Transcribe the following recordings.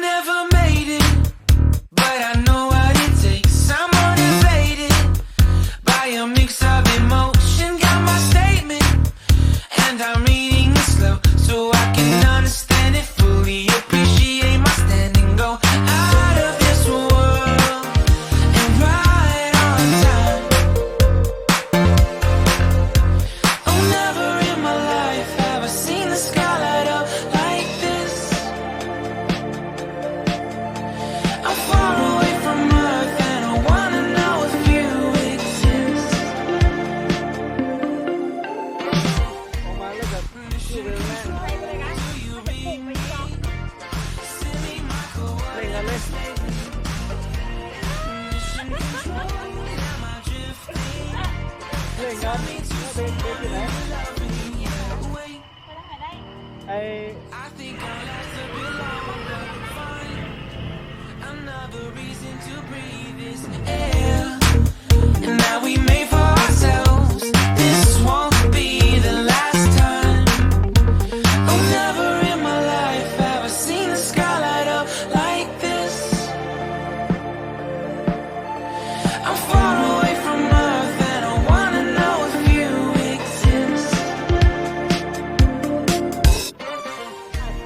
never made it, but I know what it takes. I'm motivated by a mix of emotion. Got my statement, and I'm reading it slow so I can understand it fully. Appreciate my standing, go out of this world and right on time. Oh, never in my life have I seen the sky light up like this. I'm far away from Earth and I wanna know if you exist. ออกมาแล้วแบบชื่อเร็วแม่เล่นกันเลยเล่นกันเลยที่ไหนไอ้ I think I'll last a bit longer. Find another reason to breathe this air. And now we made for ourselves. This won't be the last time. Oh, never in my life have I seen the sky light up like this. I'm far away from Earth and I wanna know if you exist.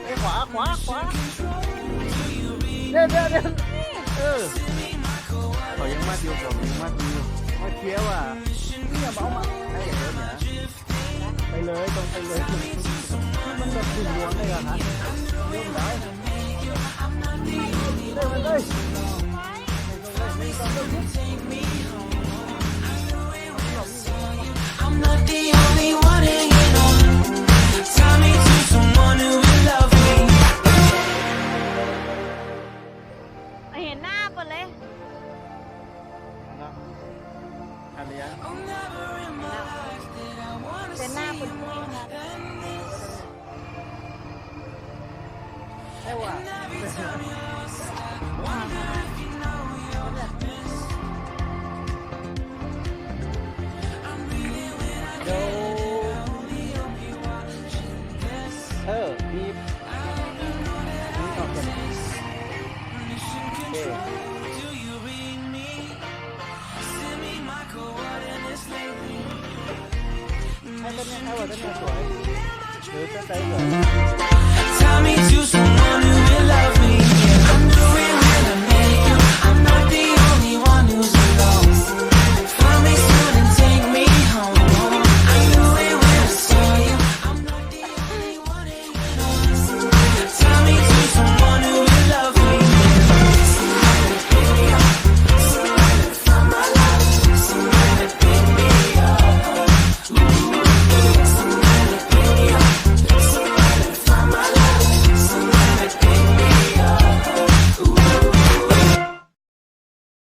ไอ้ขวาเดินเขายังมัดอยู่ผมยังมัดอยู่มาเคี้ยวอ่ะนี่อย่าเอามาไอ้เดินนะไปเลยตรงไปเลยมันแบบถึงล้วงเลยอ่ะฮะเริ่มได้เลย I'm not the only one hanging on. Tie me to someone who will love me. เห็นหน้าเปิดเลย อันนี้ Oh, never in my life did I wanna เป็นหน้า see เปิด you คุย more นะ than this. ไอ้ว่ะ Every time you're sad, wonder if you know you're missed. I'm breathing when I เดี๋ยว only hope you're watching this. บีบนี่ตอบกัน Mission control, do you read me? Send me my coordinates lately. ให้ต้นนี้ให้ว่าต้นนี้สวยหรือต้นไทรสวย